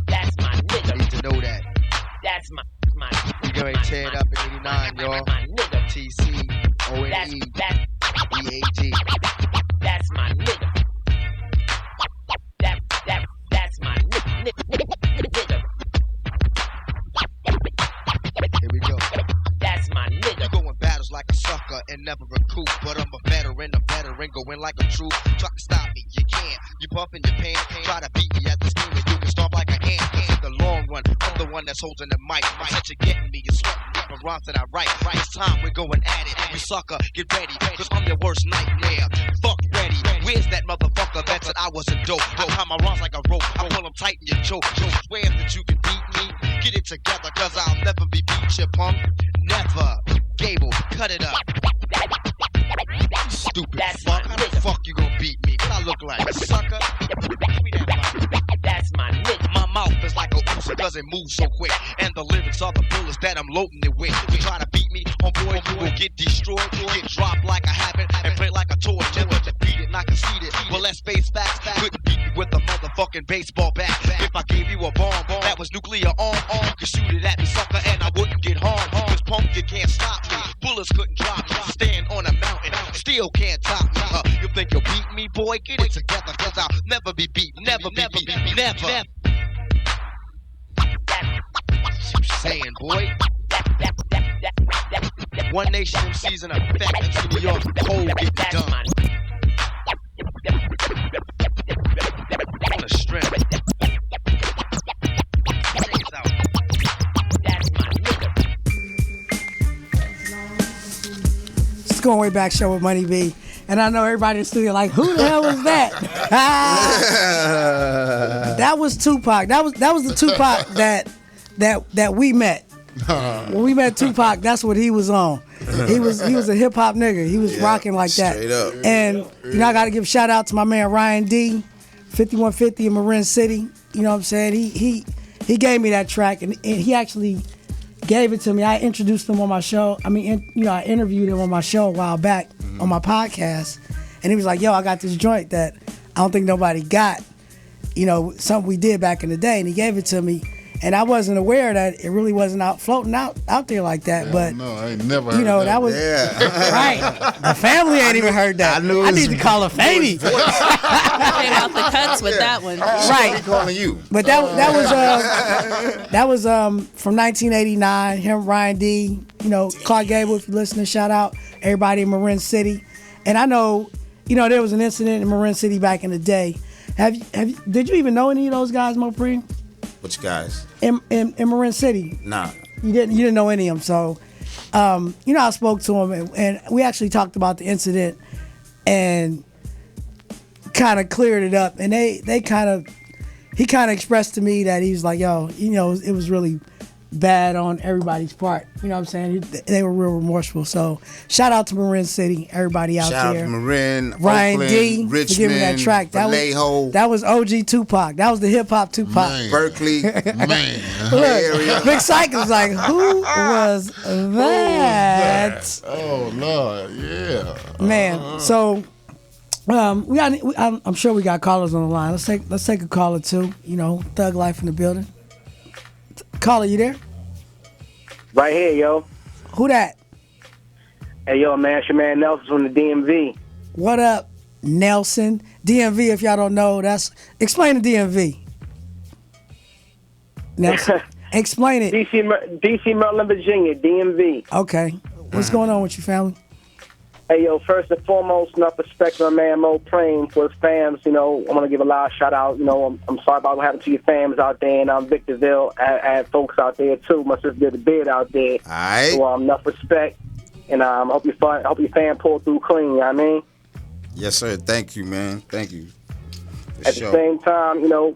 That's my nigga. You need to know that. That's my We gonna tear it up in 89, y'all. my nigga. TC, O-N-E, E-A-G. That's my nigga. That's my nigga. Here we go. That's my nigga. You go in battles like a sucker and never recoup, but I'm a veteran going like a troop. Try to stop me, you can't. You bumping your pants, try to beat me at this game, and you can stomp like a ant. In the long run, I'm the one that's holding the mic. That you're getting me, you're sweating with my rhymes that I write. It's time we're going at it. You sucker, get ready, cause I'm your worst nightmare. Fuck ready. Where's that motherfucker that said I wasn't dope? I tie my rhymes like a rope. I pull them tight and you choke. You swear that you can beat me? Get it together, cause I'll never be beat, you punk. Never. Gable, cut it up. Stupid fuck. How the fuck you gonna beat me? What I look like? A sucker? That's my nigga. My mouth is like a Uzi, cause it moves so quick. And the lyrics are the bullets that I'm loading it with. You try to beat me, homeboy, you will get destroyed. Get dropped like a habit and play like a toy. Never defeat it, not concede it. Well, let's face facts. Couldn't beat me with a motherfucking baseball bat. If I gave you a bomb that was nuclear armed, you could shoot it at me, sucker, and I wouldn't get harmed. Cause punk, you can't stop me. Bullets couldn't drop me. Stand on a mountain, still can't top me. You think you'll beat me, boy? Get it together, cause I'll never be beat. Never be beat. Never. What you saying, boy? One Nation MCs in effect. MC New York, cold get done. On the strength. It's Going Way Back show with Money B. And I know everybody in the studio like, who the hell was that? That was Tupac. That was the Tupac that we met. When we met Tupac, that's what he was on. He was a hip hop nigga. He was rocking like that. Straight up. And you know, I got to give a shout out to my man Ryan D, 5150 in Marin City. You know what I'm saying? He gave me that track, and he actually gave it to me. I introduced him on my show. I mean, I interviewed him on my show a while back on my podcast, and he was like, "Yo, I got this joint that I don't think nobody got. You know, something we did back in the day," and he gave it to me. And I wasn't aware that it really wasn't floating out there like that. But no, I ain't never heard you know, that was right. The family ain't even heard that. I need to call a Fanny. Came out the cuts with that one. Right. Calling you. But that was from 1989. Him, Ryan D. You know, Clark Gable, if you're listening, shout out everybody in Marin City. And I know, you know, there was an incident in Marin City back in the day. Did you even know any of those guys, MoPreme? Which guys? In Marin City. Nah. You didn't know any of them. So, you know, I spoke to him and we actually talked about the incident and kind of cleared it up. And he kind of expressed to me that he was like, yo, you know, it was really bad on everybody's part. You know what I'm saying? They were real remorseful. So shout out to Marin City, everybody out there. Shout out to Marin, Ryan Oakland, D. Richmond, for giving me that track. That was OG Tupac. That was the hip hop Tupac. Man. Berkeley, Man. Look, Big Syke was like, who was that? Oh Lord, yeah. Man, so I'm sure we got callers on the line. Let's take a call or two. You know, Thug Life in the building. Caller, you there? Right here, yo. Who that? Hey, yo, man, it's your man Nelson from the DMV. What up, Nelson? DMV, if y'all don't know, explain the DMV. Nelson, explain it. DC, Maryland, Virginia, DMV. Okay. What's going on with your family? Hey, yo, first and foremost, enough respect to my man MoPreme for his fams. You know, I want to give a loud shout out. You know, I'm sorry about what happened to your fams out there in Victorville. I had folks out there, too. My sister did a bid out there. All right. So, enough respect. And I hope your fan pulled through clean, you know what I mean? Yes, sir. Thank you, man. Thank you. At the same time, you know,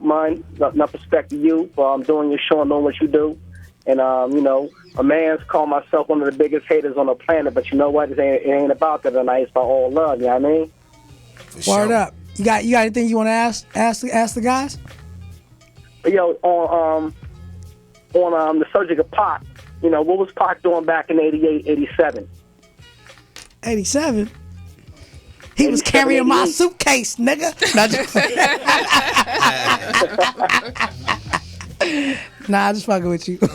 enough respect to you for doing your show and knowing what you do. And, you know, a man's called myself one of the biggest haters on the planet, but you know what? It ain't about that tonight. It's about all love, you know what I mean? Word up. You got anything you want to ask the guys? Yo, on the subject of Pac, you know, what was Pac doing back in 88, 87? 87? He was carrying my suitcase, nigga. Nah, I'm just fucking with you. No,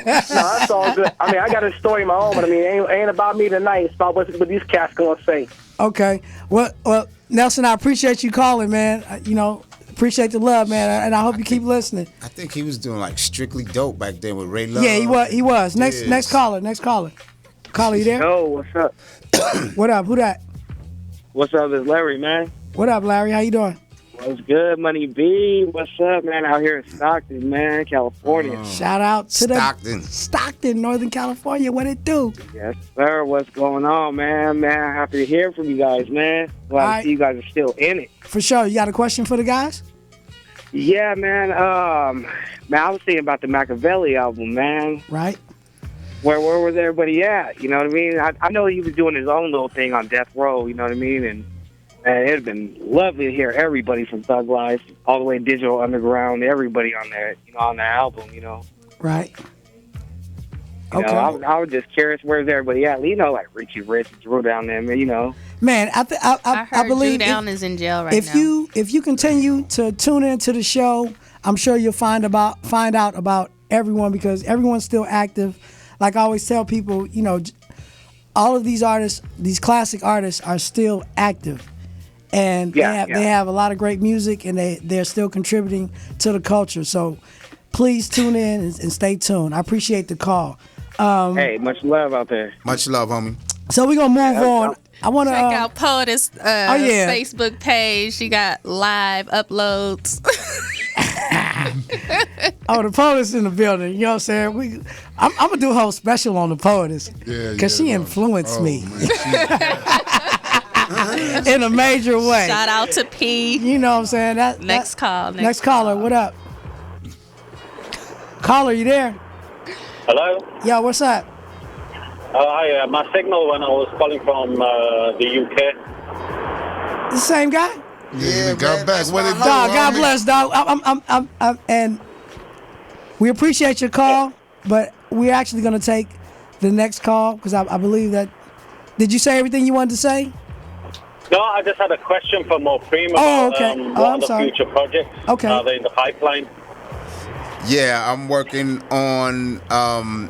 that's all good. I mean, I got a story of my own, but I mean, it ain't about me tonight. It's about what these cats gonna say. Okay. Well, Nelson, I appreciate you calling, man. You know, appreciate the love, man, and I hope you keep listening. I think he was doing like Strictly Dope back then with Ray Love. Yeah, he was. Next caller. Caller, you there? Yo, what's up? What up? Who that? What's up? It's Larry, man. What up, Larry? How you doing? What's good, Money B? What's up, man? Out here in Stockton, man, California. Shout out to Stockton, Northern California. What it do? Yes, sir. What's going on, man? Man, happy to hear from you guys, man. Glad to see you guys are still in it. For sure. You got a question for the guys? Yeah, man. Man, I was thinking about the Machiavelli album, man. Right. Where was everybody at? You know what I mean? I know he was doing his own little thing on Death Row, you know what I mean? And it'd been lovely to hear everybody from Thug Life, all the way Digital Underground, everybody on there, you know, on the album, you know. Right. You know, I was just curious, where's everybody at? You know, like Richie Rich, Drew down there, man, you know. Man, I believe Drew Down is in jail right now. If you continue to tune into the show, I'm sure you'll find out about everyone, because everyone's still active. Like I always tell people, you know, all of these artists, these classic artists, are still active, and they have a lot of great music, and they're still contributing to the culture. So please tune in and stay tuned. I appreciate the call. Hey, much love out there. Much love, homie. So we're gonna move on. I want to check out Poetess Facebook page. She got live uploads. The Poetess in the building. You know what I'm saying? I'm gonna do a whole special on the Poetess, because she influenced me in a major way. Shout out to P. You know what I'm saying? Next caller. What up? Caller, you there? Hello? Yo, what's up? Hi, my signal when I was calling from the UK. The same guy? Yeah, we got back. What it do? Dog, God homie? bless, dog. And we appreciate your call, but we're actually going to take the next call because I believe that. Did you say everything you wanted to say? No, I just had a question for MoPreme Oh, about okay. what I'm are the sorry. future projects. Okay. Are they in the pipeline? Yeah, I'm working on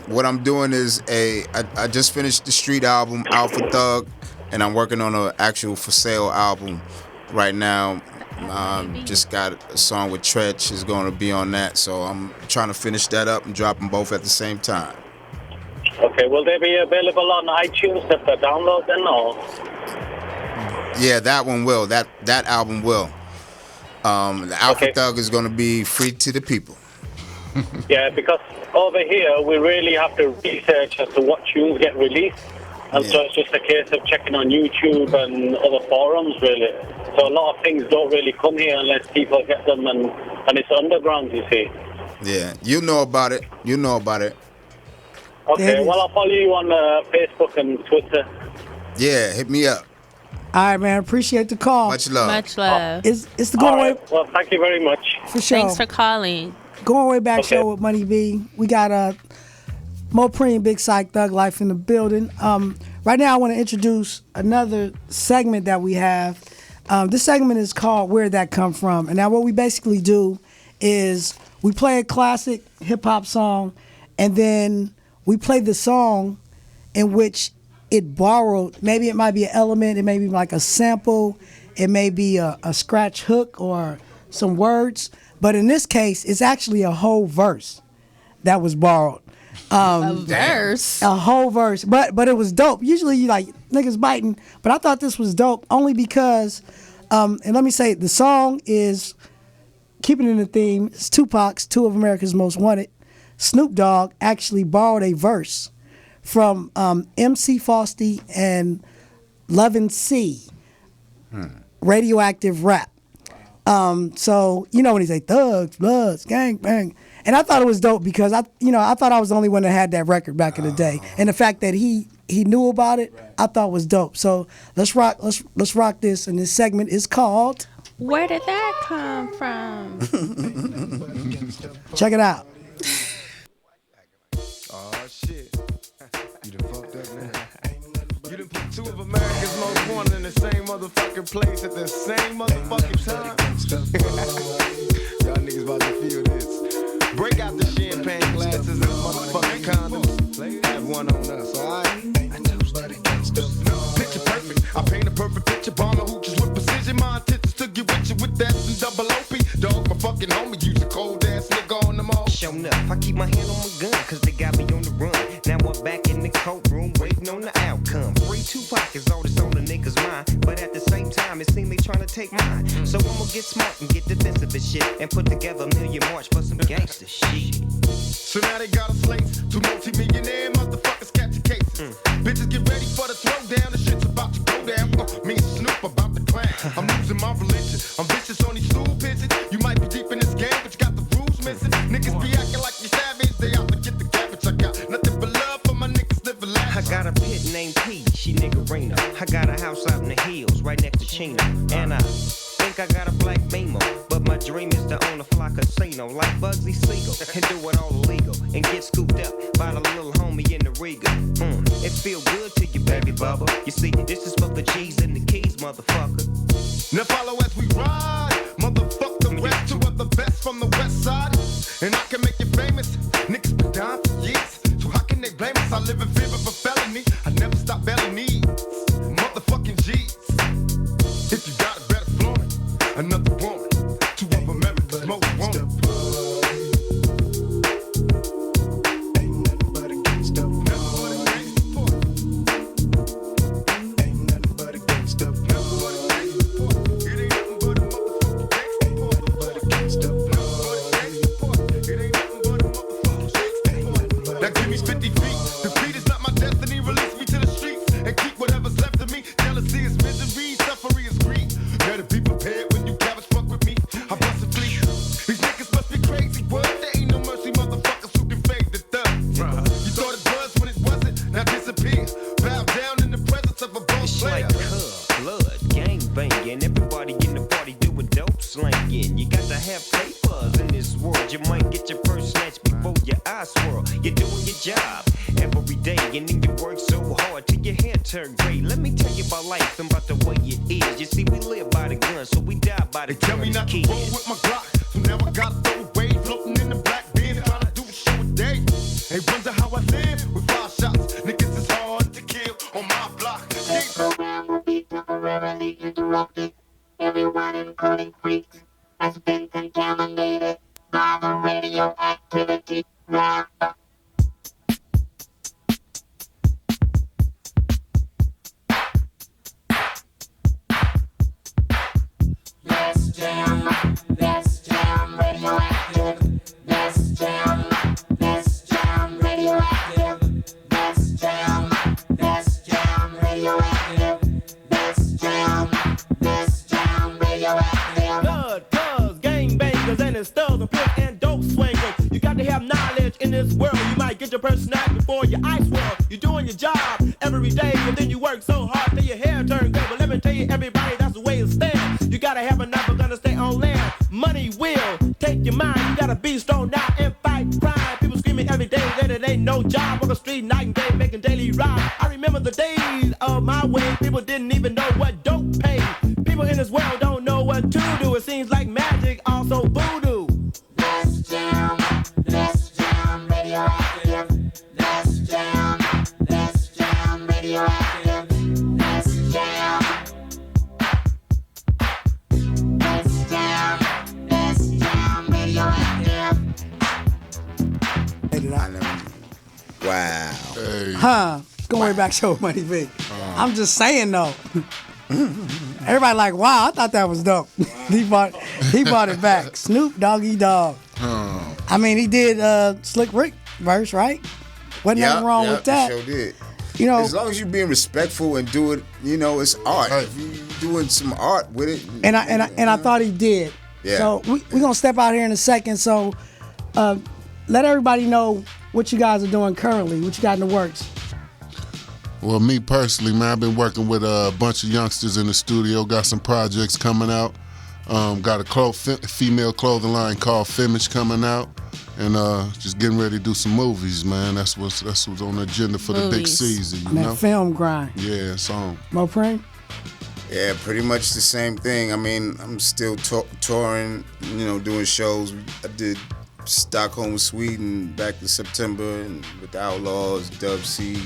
what I'm doing is I just finished the street album Alpha Thug, and I'm working on an actual for sale album right now. Just got a song with Tretch is going to be on that, so I'm trying to finish that up and drop them both at the same time. Okay, will they be available on iTunes to download then, or? Yeah, that one will. That album will. The Alpha Thug is going to be free to the people. Yeah, because over here we really have to research as to what tunes get released, and so it's just a case of checking on YouTube and other forums, really. So a lot of things don't really come here unless people get them, and it's underground, you see. Yeah, you know about it. You know about it. Okay, well, I'll follow you on Facebook and Twitter. Yeah, hit me up. All right, man. Appreciate the call. Much love. Much love. It's the Going Away. Well, thank you very much. For sure. Thanks for calling. Going Way Back show with Money B. We got MoPreme, Big Syke, Thug Life in the building. Right now, I want to introduce another segment that we have. This segment is called Where'd That Come From? And now what we basically do is we play a classic hip-hop song, and then we play the song in which it borrowed. Maybe it might be an element. It may be like a sample. It may be a scratch hook or some words. But in this case, it's actually a whole verse that was borrowed. A verse? A whole verse. But it was dope. Usually you like niggas biting. But I thought this was dope only because, and let me say, the song is, keeping in the theme, it's Tupac's Two of America's Most Wanted. Snoop Dogg actually borrowed a verse from MC Frosty and Lovin' C, Radioactive Rap. So, you know when he say thugs, bloods, gang, bang. And I thought it was dope because I thought I was the only one that had that record back in the day. And the fact that he knew about it, I thought was dope. So let's rock this. And this segment is called Where Did That Come From? Check it out. Oh shit. You done fucked up now. You done put two of America's most wanted in the same motherfucking place at the same motherfucking time. Y'all niggas about to feel this. Break out the champagne glasses and motherfucking condoms. Have one on us, alright? Picture perfect. I paint a perfect picture. Bomber hooches with precision. My intentions to get with you with that and double OP. Dog, my fucking homie. Use a cold ass nigga on them all. Showing up, I keep my hand on my gun, cause they got me on the run. Now I'm back in the courtroom, waiting on the outcome. Free Tupac is all that's on the niggas' mind, but at the same time, it seems they tryna take mine. So I'ma get smart and get defensive and shit, and put together a million march for some gangster shit. So now they got a slate, two multi-millionaire motherfuckers catch a case. Bitches get ready for the throwdown, the shit's about to go down. Me and Snoop about to clown. I'm losing my religion, I'm vicious on these stool pigeons. You might be deep in this game, but you got the rules missing. Niggas be acting like you savage, they out to get the cabbage. I got nothing but love for my niggas living life. I got a pit named P, she niggerina. I got a house out in the hills, right next to Chino. And I think I got a black Beamer, but my dream is to own a fly casino like Bugsy Siegel and do it all illegal and get scooped up by the little homie in the Riga. It feel good to you, baby bubba. You see, this is for the G's and the keys, motherfucker. Now follow as we ride, motherfuck the rest. Two of the best from the west side, and I can make you famous. Niggas been down for years, so how can they blame us? I live in fear of a felony. I never stop belly needs, motherfucking G's. If you got it, better flaunt it. Another woman, two of America's most wanted. Now give me 50 feet. Defeat is not my destiny. Release me to the streets and keep whatever's left of me. Jealousy is misery, suffering is greed. Better be prepared when you cabbage fuck with me. I bust a fleet. These niggas must be crazy. Word, there ain't no mercy, motherfuckers who can fade the thug. purse snatched before your eyes swirl. You're doing your job every day, and then you work so hard till your hair turn gray. Let me tell you about life and about the way it is. You see, we live by the gun, so we die by the gun. Tell me not to roll with my Glock, so now I gotta throw away, floating in the black bin, trying to do a show a day. They wonder how I live with 5 shots. Niggas is hard to kill on my block. Program will be temporarily interrupted. Everyone including freaks has been contaminated by the radioactivity. Let's jam, radioactive. Let's jam, radioactive. Let's jam, radioactive. Let's jam, radioactive. Blood, cuz, gang bangers, and it's thugs and pimps and dope swingers. You got to have knowledge in this world. You might get your purse snapped before your eyes swirl. You're doing your job every day, and then you work so hard till your hair turns gray. But let me tell you, everybody, that's the way it stands. You gotta have enough, but gonna stay on land. Money will take your mind. You gotta be strong now and fight crime. People screaming every day that it ain't no job. On the street night and day, making daily ride. I remember the days of my way. People didn't even know what dope paid. People in this world don't know what to do. It seems like magic, also voodoo. Let's jam, radioactive. Let's jam, radioactive. Let's jam. Let's jam, radioactive. Wow. Huh? Going way back show, Money Big. I'm just saying though. Everybody like, wow, I thought that was dope. he bought it back. Snoop Doggy Dogg. I mean, he did Slick Rick verse, right? Wasn't nothing wrong with that. Sure did. You know, as long as you're being respectful and do it, you know, it's art. If you're doing some art with it. And I thought he did. Yeah. So we're gonna step out here in a second. So let everybody know what you guys are doing currently, what you got in the works. Well, me personally, man, I've been working with a bunch of youngsters in the studio. Got some projects coming out. Got a female clothing line called Femish coming out, and just getting ready to do some movies, man. That's what's on the agenda for the big season. You know, that film grind. Yeah, it's on. MoPreme? Yeah, pretty much the same thing. I mean, I'm still touring, you know, doing shows. I did Stockholm, Sweden back in September, and with the Outlaws, Dub C,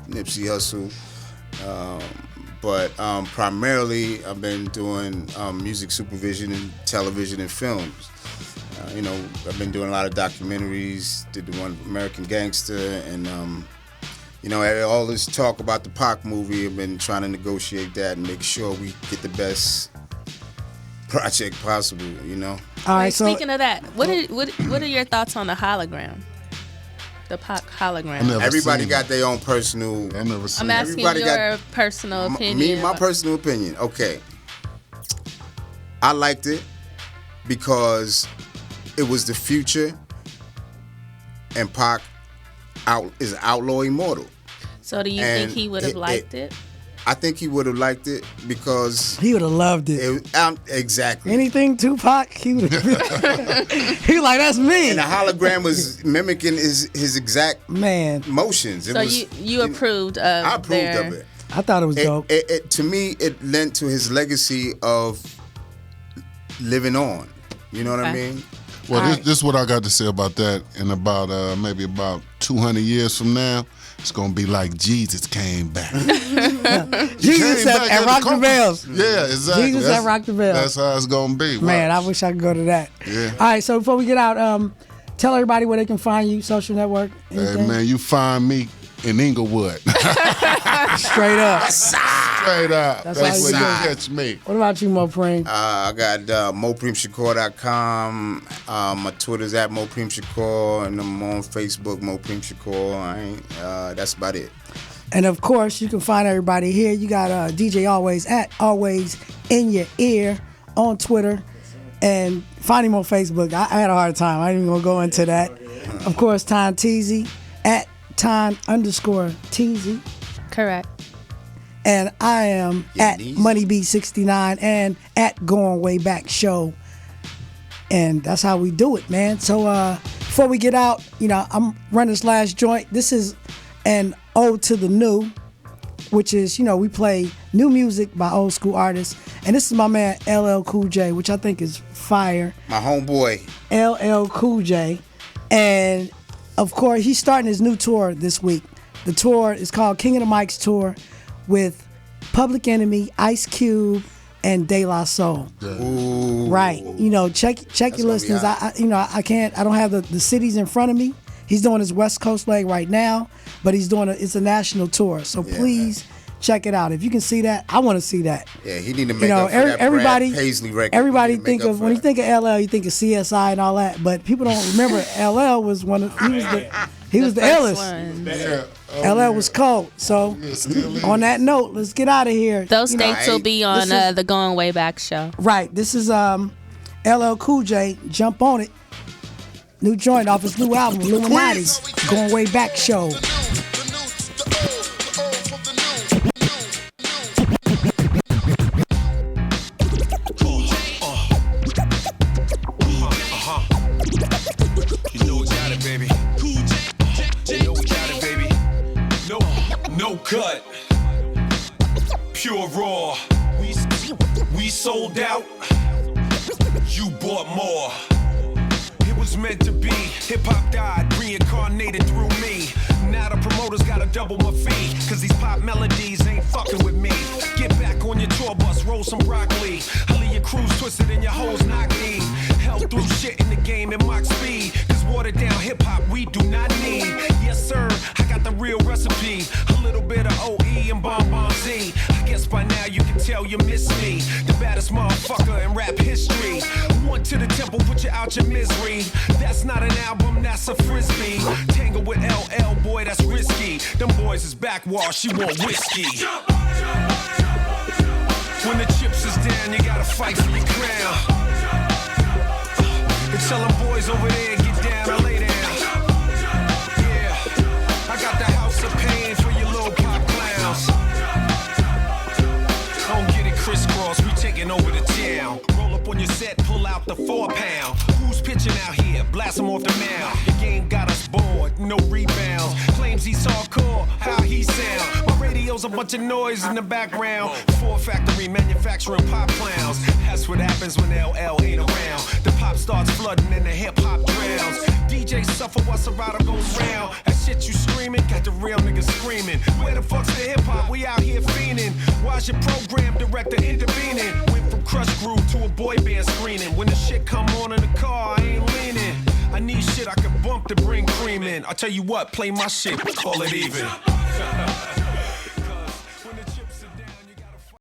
Nipsey Hussle. But primarily, I've been doing music supervision in television and films. You know, I've been doing a lot of documentaries. Did the one American Gangster, and you know, all this talk about the Pac movie. I've been trying to negotiate that and make sure we get the best project possible. You know. All right. So speaking of that, what are your thoughts on the hologram? The Pac hologram. Everybody got their own personal. I'm asking your personal opinion. My personal opinion. Okay. I liked it because it was the future, and Pac is outlaw immortal. So do you think he would have liked it? I think he would have liked it because he would have loved it. Exactly. Anything Tupac, he would have. He was like, that's me. And the hologram was mimicking his exact motions. So you approved of I approved of it. I thought it was dope. To me, it lent to his legacy of living on. You know what I mean? Well, this is what I got to say about that. In about maybe about 200 years from now, it's gonna be like Jesus came back. Jesus at Rock the Bells. Yeah, exactly. Jesus at Rock the Bells. That's how it's gonna be. Man, I wish I could go to that. Yeah. All right, so before we get out, tell everybody where they can find you, social network. Anything? Hey man, you find me in Inglewood. Straight up. Straight up. That's where how you you do it. catch me. What about you, MoPreme? I got MoPremeShakur.com. My Twitter's at MoPreme Shakur, and I'm on Facebook, MoPreme Shakur. That's about it. And of course, you can find everybody here. You got DJ Always at Always in Your Ear on Twitter, and find him on Facebook. I had a hard time. I ain't even gonna go into that. Of course, Time Teezy at Time_Teezy. Correct. And I am at MoneyB69 and at Going Way Back Show. And that's how we do it, man. So before before we get out, I'm running this last joint. This is an ode to the new, which is, we play new music by old school artists. And this is my man LL Cool J, which I think is fire. My homeboy. LL Cool J. And, of course, he's starting his new tour this week. The tour is called King of the Mics Tour with Public Enemy, Ice Cube, and De La Soul. Ooh. Right. Check your listings. I don't have the cities in front of me. He's doing his West Coast leg right now, but he's doing it's a national tour. So please check it out. If you can see that, I want to see that. Yeah, he need to make up for that Brad Paisley record. Everybody when you think of LL, you think of CSI and all that, but people don't remember LL was he was the illest. LL was cold. So on that note, let's get out of here. Those dates will be on the Going Way Back show. Right. This is LL Cool J. Jump on it. New joint off his new album, Illuminati. Going Way Back show. No cut, pure raw. We sold out. You bought more. It was meant to be. Hip hop died, reincarnated through me. Now the promoters gotta double my fee, cause these pop melodies ain't fucking with me. Get back on your tour bus, roll some broccoli. I leave your crews twisted and your hoes knock me. Hell through shit in the game at Mach speed, cause watered down hip hop we do not need. Yes sir, I got the real recipe. A little bit of OE and Bon Z. I guess by now you can tell you miss me. The baddest motherfucker in rap history. One to the temple, put you out your misery. That's not an album, that's a frisbee. Tangle with LL, boy, that's risky. Them boys is backwash, she want whiskey. When the chips is down, you gotta fight for your crown. And tell them boys over there, get down and lay down. Yeah, I got the house of pain for your little pop clowns. Don't get it crisscross, we taking over the town. Roll up on your set, pull out the 4-pound. Who's pitching out here? Blast him off the mound. Your game got us bored, no rebounds. Claims he's hardcore, how he sound. My radio's a bunch of noise in the background. Ford factory manufacturing pop clowns. That's what happens when LL ain't around. The pop starts flooding and the hip hop drowns. DJ suffer while Serato goes round. That shit you screaming, got the real niggas screaming. Where the fuck's the hip hop? We out here fiending. Why's your program director intervening? Went from Crush Groove to a boy band screening. When the shit come on in the car, I ain't leaning. I need shit I can bump to bring cream in. I tell you what, play my shit, call it even.